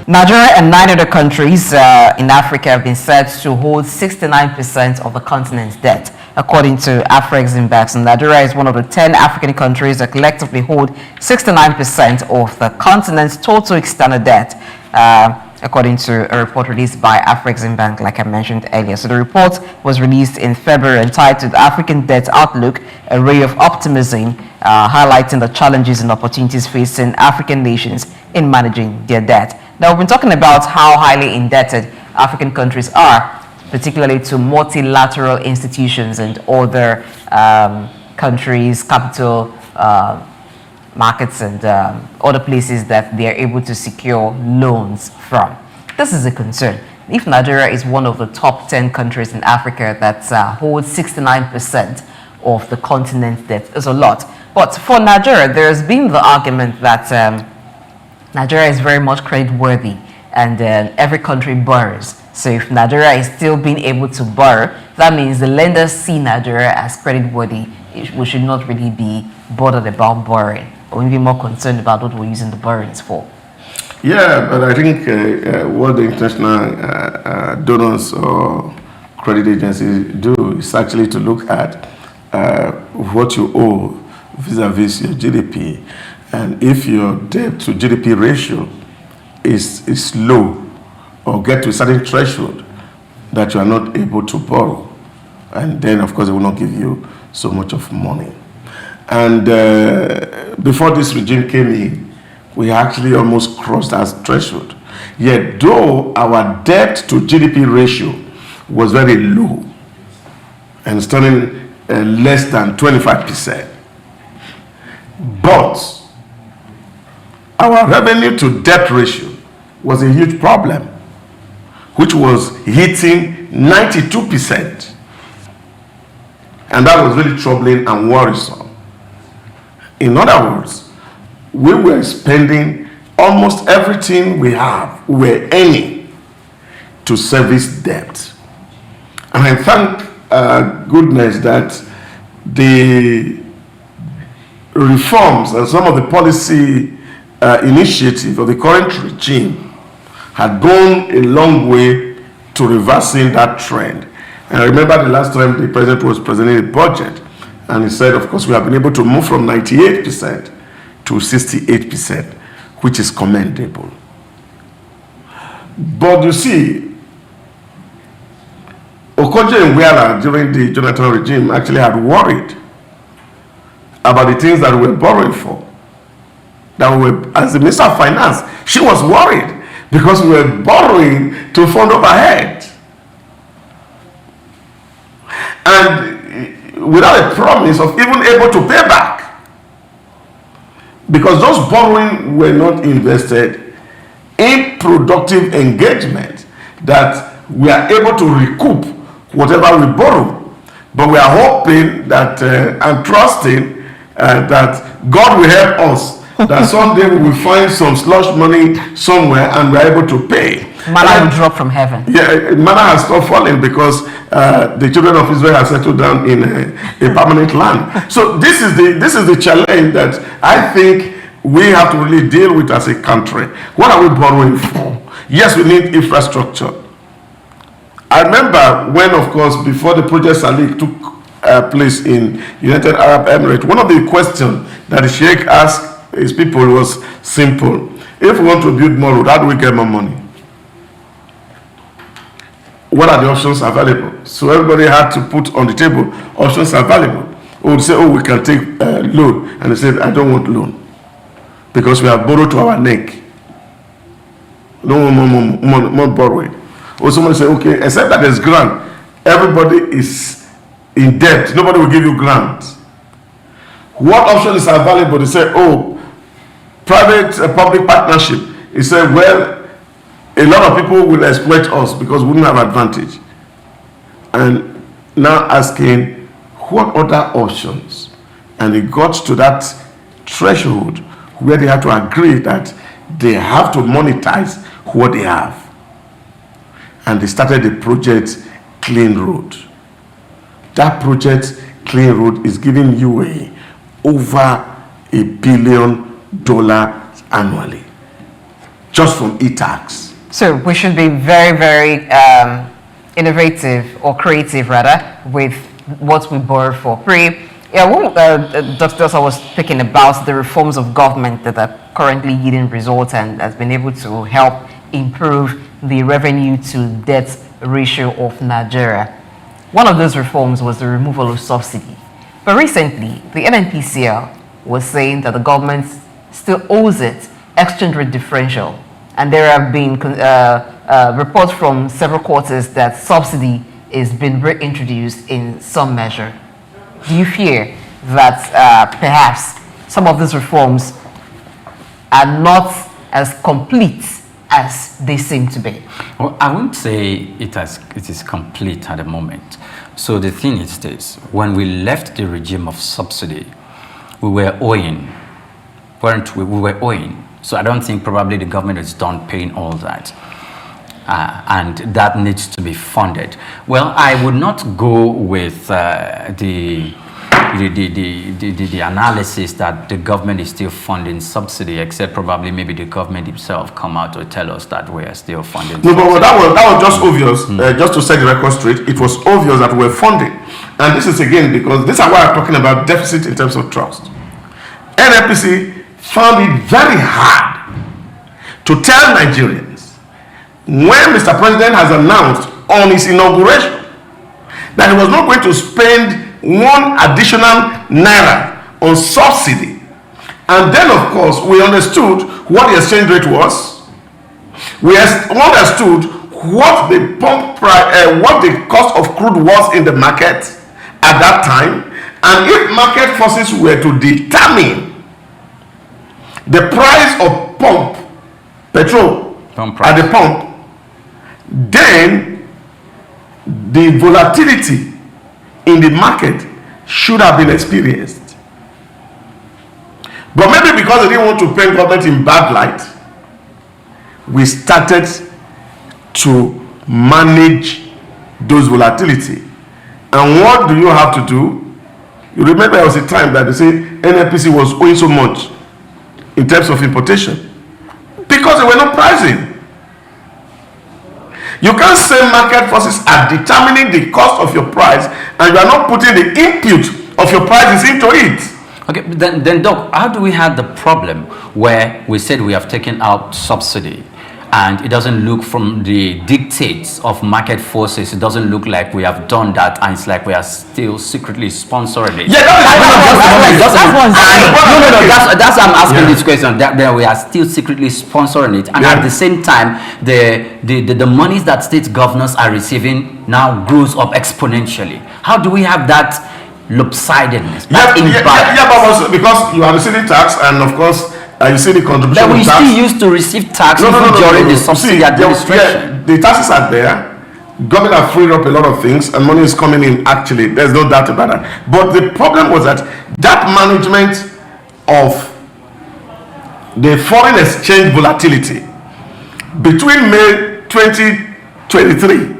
Nigeria and 9 other countries in Africa have been said to hold 69% of the continent's debt, according to Afreximbank. So Nigeria is one of the 10 African countries that collectively hold 69% of the continent's total external debt, according to a report released by Afreximbank, like I mentioned earlier. So the report was released in February entitled African Debt Outlook, a Ray of Optimism, highlighting the challenges and opportunities facing African nations in managing their debt. Now, we've been talking about how highly indebted African countries are, particularly to multilateral institutions and other countries, capital markets, and other places that they are able to secure loans from. This is a concern. If Nigeria is one of the top 10 countries in Africa that holds 69% of the continent's debt, it's a lot. But for Nigeria, there has been the argument that Nigeria is very much credit-worthy, and every country borrows. So if Nigeria is still being able to borrow, that means the lenders see Nigeria as credit-worthy. We should not really be bothered about borrowing, or maybe more concerned about what we're using the borrowings for. Yeah, but I think what the international donors or credit agencies do is actually to look at what you owe vis-a-vis your GDP. And if your debt to GDP ratio is low or get to a certain threshold that you are not able to borrow, and then of course they will not give you so much of money. And before this regime came in, we actually almost crossed that threshold. Yet though our debt to GDP ratio was very low and standing less than 25%, but our revenue to debt ratio was a huge problem, which was hitting 92%. And that was really troubling and worrisome. In other words, we were spending almost everything we have, we were earning to service debt. And I thank goodness that the reforms and some of the policy initiative of the current regime had gone a long way to reversing that trend. And I remember the last time the president was presenting a budget, and he said, of course, we have been able to move from 98% to 68%, which is commendable. But you see, Okoje and Weala during the Jonathan regime actually had worried about the things that we were borrowing for. That we were, as the Minister of Finance, she was worried because we were borrowing to fund overhead. And without a promise of even able to pay back. Because those borrowing were not invested in productive engagement that we are able to recoup whatever we borrow. But we are hoping that and trusting that God will help us, that someday we will find some slush money somewhere and we are able to pay. Manna will drop from heaven. Yeah, manna has stopped falling because the children of Israel have settled down in a permanent land. So this is the challenge that I think we have to really deal with as a country. What are we borrowing for? Yes, we need infrastructure. I remember when, of course, before the Project Salik took place in United Arab Emirates, one of the questions that the Sheikh asked his people was simple. If we want to build more road, how do we get more money? What are the options available? So everybody had to put on the table options available. We would say, oh, we can take loan. And they said, I don't want loan because we have borrowed to our neck. No more borrowing. Or someone say, okay, except that there's grant. Everybody is in debt. Nobody will give you grant. What option is available? They say, oh, private-public partnership. He said, well, a lot of people will exploit us because we wouldn't have advantage. And now asking, what other options? And he got to that threshold where they had to agree that they have to monetize what they have. And they started the project Clean Road. That project Clean Road is giving UAE over $1 billion annually. just from e-tax. So we should be very, very innovative or creative, rather, with what we borrow for. Dr. Dosa was speaking about the reforms of government that are currently yielding results and has been able to help improve the revenue to debt ratio of Nigeria. One of those reforms was the removal of subsidy. But recently, the NNPCL was saying that the government still owes it exchange rate differential. And there have been reports from several quarters that subsidy is being reintroduced in some measure. Do you fear that perhaps some of these reforms are not as complete as they seem to be? Well, I wouldn't say it is complete at the moment. So the thing is this: when we left the regime of subsidy, we were owing, weren't we? We were owing. So I don't think probably the government is done paying all that. And that needs to be funded. Well, I would not go with the analysis that the government is still funding subsidy, except probably maybe the government itself come out to tell us that we are still funding. No, but that was just obvious. Just to set the record straight, it was obvious that we're funding. And this is again because this is why I'm talking about deficit in terms of trust. NNPC found it very hard to tell Nigerians when Mr. President has announced on his inauguration that he was not going to spend one additional naira on subsidy. And then, of course, we understood what the exchange rate was. We understood what the pump price, what the cost of crude was in the market at that time. And if market forces were to determine the price of petrol at the pump, then the volatility in the market should have been experienced. But maybe because they didn't want to paint government in bad light, we started to manage those volatility. And what do you have to do? You remember there was a time that they say NNPC was owing so much in terms of importation because they were not pricing. You can't say market forces are determining the cost of your price and you are not putting the input of your prices into it. Okay, then Doc, how do we have the problem where we said we have taken out subsidy and it doesn't look from the dictates of market forces, it doesn't look like we have done that, and it's like we are still secretly sponsoring it? Yeah, that's why I'm asking this question, that we are still secretly sponsoring it, and at the same time the monies that state governors are receiving now grows up exponentially. How do we have that lopsidedness, that imbalance? But because you are receiving tax, and of course you see the contribution that we of tax. still used to receive tax during the subsidy administration. The taxes are there. Government have freed up a lot of things, and money is coming in. Actually, there's no doubt about that. But the problem was that management of the foreign exchange volatility between May 2023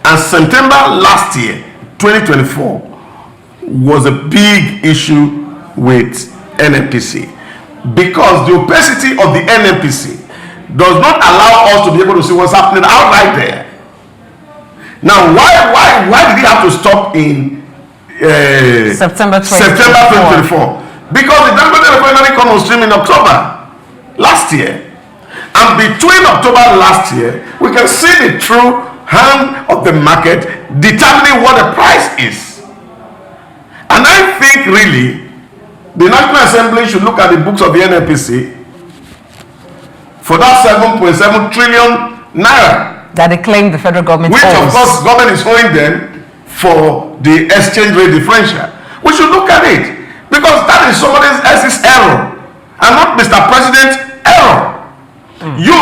and September last year, 2024, was a big issue with NNPC. Because the opacity of the NNPC does not allow us to be able to see what's happening out right there. Now, why did he have to stop in September 2024? Because the Dangote refinery came on stream in October last year. And between October last year, we can see the true hand of the market determining what the price is. And I think really, the National Assembly should look at the books of the NNPC for that 7.7 trillion naira that they claim the federal government which owes. Of course government is owing them for the exchange rate differential. We should look at it because that is somebody else's error and not Mr. President's error. You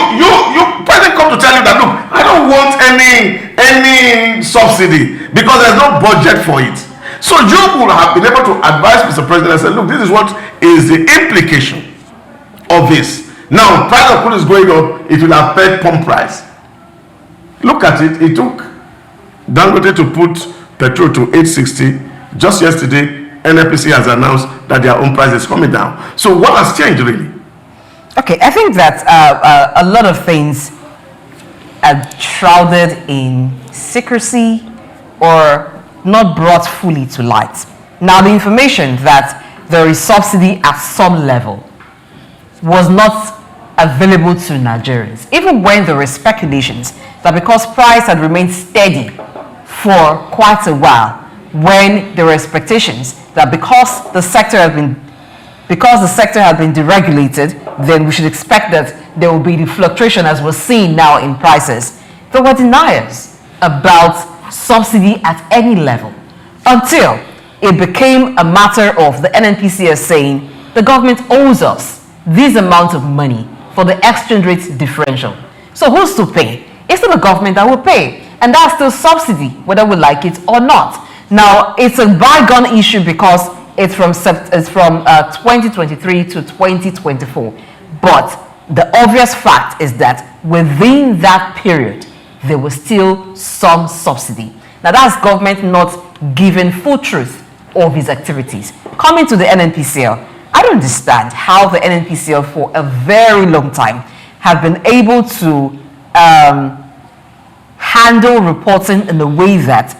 President come to tell you that, look, I don't want any subsidy because there's no budget for it. So you would have been able to advise Mr. President and say, look, this is what is the implication of this. Now, price of crude is going up, it will affect pump price. Look at it, it took Dangote to put petrol to 860. Just yesterday, NNPC has announced that their own price is coming down. So what has changed really? Okay, I think that a lot of things are shrouded in secrecy or not brought fully to light. Now, the information that there is subsidy at some level was not available to Nigerians, even when there were speculations that because price had remained steady for quite a while, when there were expectations that because the sector had been deregulated, then we should expect that there will be the fluctuation as we're seeing now in prices. There were deniers about subsidy at any level until it became a matter of the NNPCL saying the government owes us this amount of money for the exchange rate differential. So who's to pay? It's not the government that will pay, and that's still subsidy, whether we like it or not. Now, it's a bygone issue because it's from 2023 to 2024. But the obvious fact is that within that period, there was still some subsidy. Now, that's government not giving full truth of his activities. Coming to the NNPCL, I don't understand how the NNPCL for a very long time have been able to handle reporting in a way that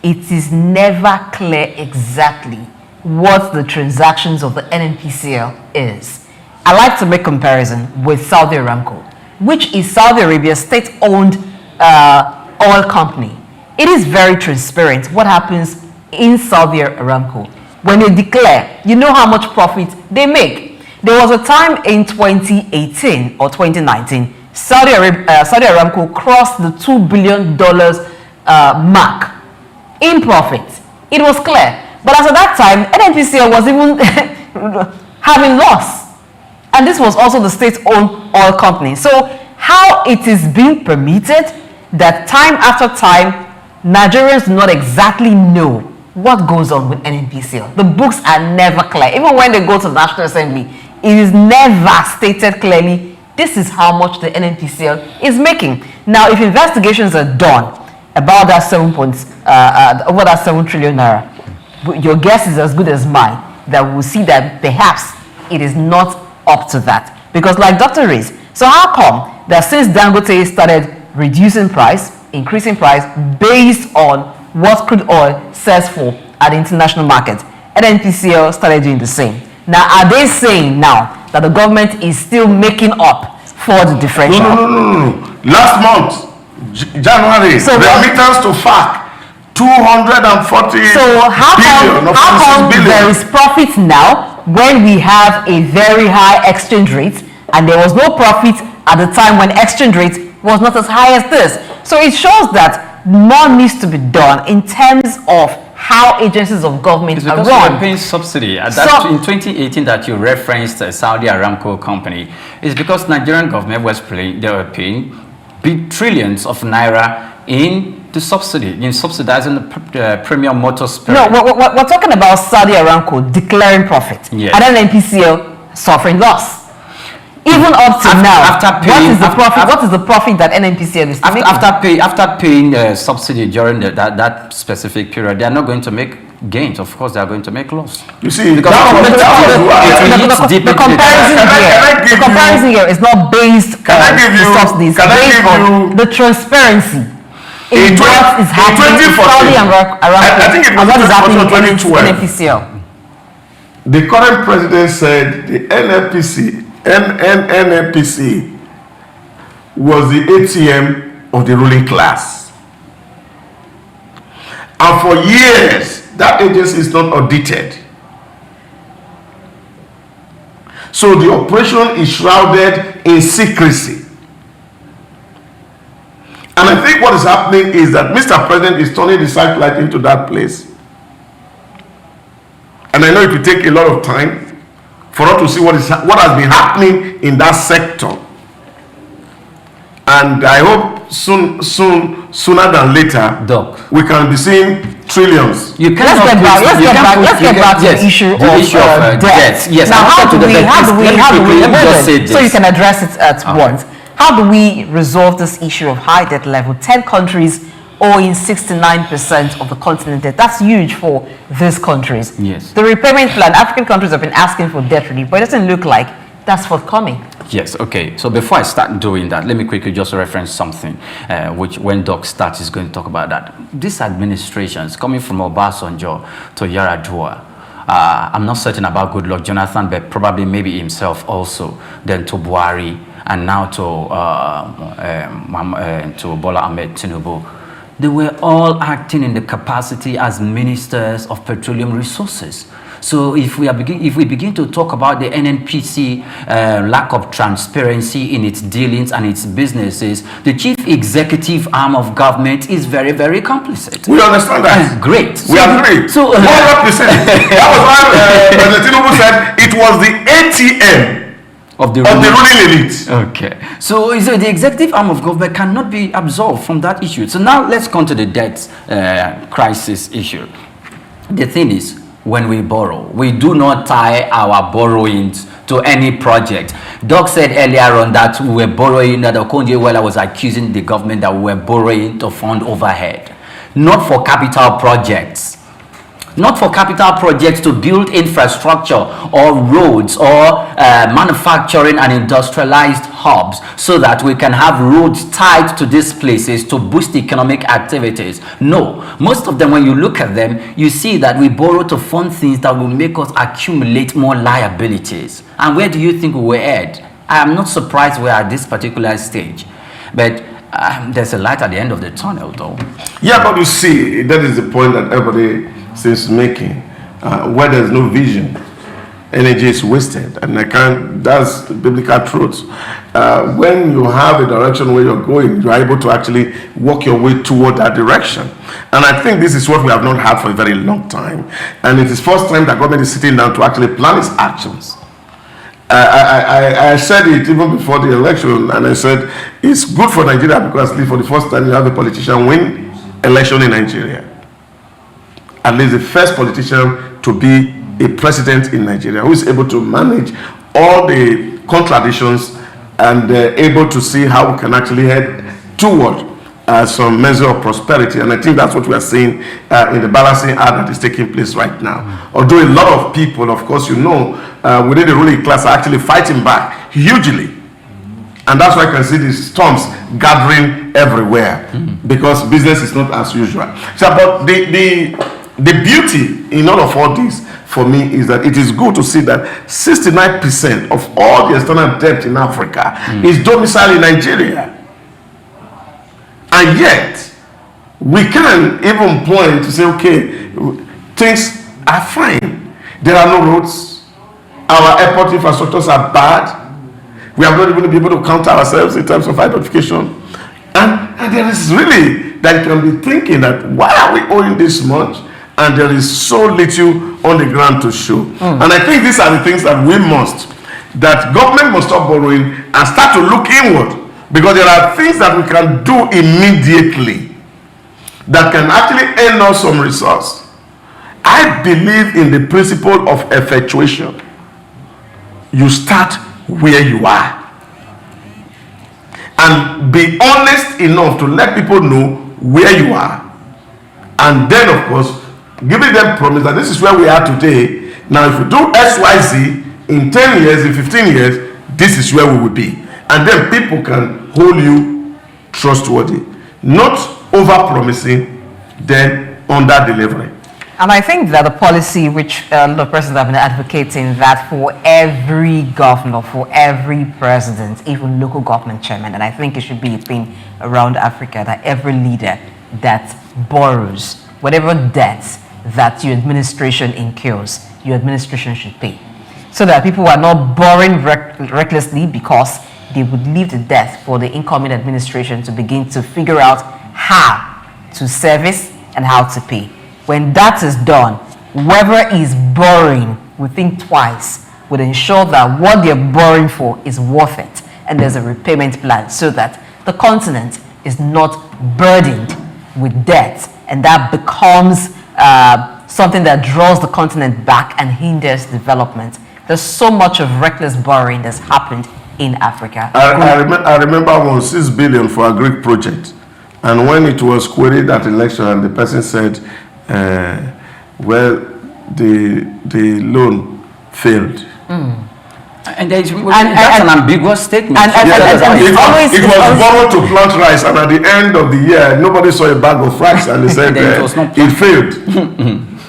it is never clear exactly what the transactions of the NNPCL is. I like to make comparison with Saudi Aramco, which is Saudi Arabia's state-owned oil company. It is very transparent what happens in Saudi Aramco. When they declare, you know how much profit they make. There was a time in 2018 or 2019, Saudi Aramco crossed the $2 billion mark in profit. It was clear. But as of that time, NNPCL was even having loss. And this was also the state-owned oil company. So how it is being permitted that time after time, Nigerians do not exactly know what goes on with NNPCL. The books are never clear. Even when they go to the National Assembly, it is never stated clearly, this is how much the NNPCL is making. Now, if investigations are done about that over that 7 trillion naira, your guess is as good as mine that we'll see that perhaps it is not up to that. Because like Dr. Rees, so how come that since Dangote started reducing price, increasing price based on what crude oil sells for at the international market, NNPCL started doing the same? Now, are they saying now that the government is still making up for the differential? No. Last month, January, so remittance to FAC, 240 so how come there is profit now when we have a very high exchange rate, and there was no profit at the time when exchange rate was not as high as this? So it shows that more needs to be done in terms of how agencies of government are run. Because we're paying subsidy. In 2018 that you referenced Saudi Aramco company, is because Nigerian government they were paying big trillions of naira in subsidizing the premium motor spare. No, we're talking about Saudi Aramco declaring profit, yes, and then NPCL suffering loss. Even up to now, what is the profit that NNPCL is making? After paying subsidy during that specific period, they are not going to make gains. Of course, they are going to make loss. You see, the comparison here is not based on the subsidies, based on the transparency in what is happening in Saudi Aramco and what is happening in NNPCL. The current president said the NNPC was the ATM of the ruling class. And for years, that agency is not audited. So the operation is shrouded in secrecy. And I think what is happening is that Mr. President is turning the satellite into that place. And I know it will take a lot of time for us to see what has been happening in that sector. And I hope sooner than later, Doc, we can be seeing trillions. Let's get back to the issue of debt. Yes. Now, how do we so you can address it at once. How do we resolve this issue of high debt level? 10 countries owing 69% of the continent debt. That's huge for these countries. Yes. The repayment plan, African countries have been asking for debt relief, but it doesn't look like that's forthcoming. Yes, okay. So before I start doing that, let me quickly just reference something, which when Doc starts, is going to talk about that. This administration is coming from Obasanjo to Yar'Adua. I'm not certain about Goodluck Jonathan, but probably maybe himself also, then to Buhari, and now to Bola Ahmed Tinubu. They were all acting in the capacity as ministers of petroleum resources. So if we begin to talk about the NNPC lack of transparency in its dealings and its businesses, the chief executive arm of government is very, very complicit. We understand that. Great. We agree. So 100%. That was why President Tinubu said it was the ATM of the ruling elite. Okay. So the executive arm of government cannot be absolved from that issue. So now let's come to the debt crisis issue. The thing is, when we borrow, we do not tie our borrowings to any project. Doc said earlier on that we were borrowing, that Okonjo-Iweala was accusing the government that we were borrowing to fund overhead. Not for capital projects. Not for capital projects to build infrastructure or roads or manufacturing and industrialized hubs so that we can have roads tied to these places to boost economic activities. No, most of them, when you look at them, you see that we borrow to fund things that will make us accumulate more liabilities. And where do you think we were at? I am not surprised we're at this particular stage. But there's a light at the end of the tunnel, though. Yeah, but you see, that is the point that everybody seems making. Where there's no vision, energy is wasted, and that's the biblical truth. When you have a direction where you're going, you're able to actually walk your way toward that direction. And I think this is what we have not had for a very long time. And it is first time that government is sitting down to actually plan its actions. I said it even before the election, and I said it's good for Nigeria because for the first time you have a politician win election in Nigeria. At least the first politician to be a president in Nigeria who is able to manage all the contradictions and able to see how we can actually head toward some measure of prosperity. And I think that's what we are seeing in the balancing act that is taking place right now. Although a lot of people, of course, within the ruling class are actually fighting back hugely. And that's why I can see these storms gathering everywhere because business is not as usual. So, but the beauty in all this for me is that it is good to see that 69% of all the external debt in Africa is domiciled in Nigeria. And yet, we can even point to say, okay, things are fine. There are no roads. Our airport infrastructures are bad. We have not even been able to counter ourselves in terms of identification. And there is really that you can be thinking that why are we owing this much? And there is so little on the ground to show. And I think these are the things that that government must stop borrowing and start to look inward. Because there are things that we can do immediately that can actually earn us some resource. I believe in the principle of effectuation. You start where you are. And be honest enough to let people know where you are. And then, of course, giving them promise that this is where we are today. Now, if you do XYZ in 10 years, in 15 years, this is where we will be. And then people can hold you trustworthy. Not over-promising, then under-delivering. And I think that the policy which the president have been advocating that for every governor, for every president, even local government chairman, and I think it should be a thing around Africa that every leader that borrows, whatever debts that your administration incurs, your administration should pay. So that people are not borrowing recklessly because they would leave the debt for the incoming administration to begin to figure out how to service and how to pay. When that is done, whoever is borrowing will think twice, would ensure that what they're borrowing for is worth it, and there's a repayment plan so that the continent is not burdened with debt, and that becomes something that draws the continent back and hinders development. There's so much of reckless borrowing that's happened in Africa. I remember 6 billion for a Greek project, and when it was queried at election, and the person said, well, the loan failed. And that's an ambiguous statement. It was borrowed to plant rice, and at the end of the year, nobody saw a bag of rice, and they said it failed.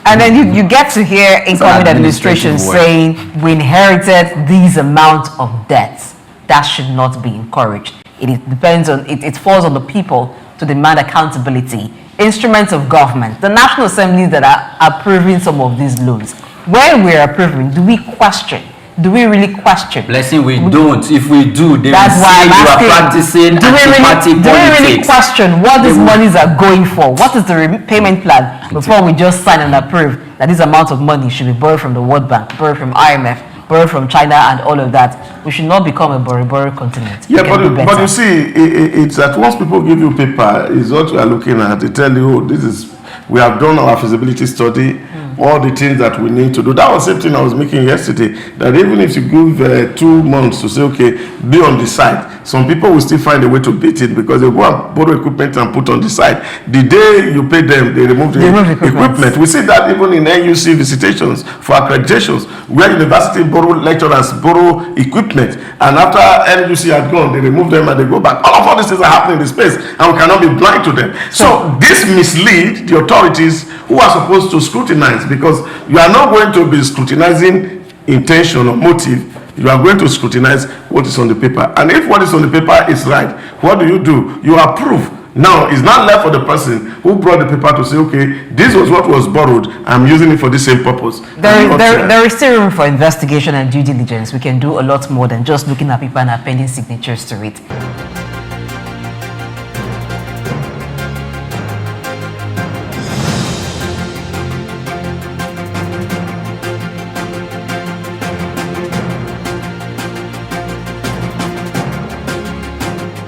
And then you get to hear incoming administration saying, we inherited these amount of debts. That should not be encouraged. It depends on, it falls on the people to demand accountability. Instruments of government, the National Assembly that are approving some of these loans. When we're approving, do we question? Do we really question? Blessing, we don't. If we do, they that's will why say you are practicing anti-party politics. Do we really question what these monies are going for? What is the repayment plan before we just sign and approve that this amount of money should be borrowed from the World Bank, borrowed from IMF, borrowed from China, and all of that? We should not become a borrow continent. Yeah, but you see, it's that once people give you paper, is what we are looking at. They tell you, oh, this is, we have done our feasibility study, all the things that we need to do. That was the same thing I was making yesterday, that even if you give 2 months to say, okay, be on the site, some people will still find a way to beat it because they go and borrow equipment and put on the site. The day you pay them, they remove the equipment. We see that even in NUC visitations for accreditations, where university lecturers borrow equipment, and after NUC had gone, they remove them and they go back. All these things are happening in the space, and we cannot be blind to them. So this misleads the authorities who are supposed to scrutinize, because you are not going to be scrutinizing intention or motive. You are going to scrutinize what is on the paper. And if what is on the paper is right, what do? You approve. Now, it's not left for the person who brought the paper to say, okay, this was what was borrowed, I'm using it for the same purpose. There is still room for investigation and due diligence. We can do a lot more than just looking at paper and appending signatures to it.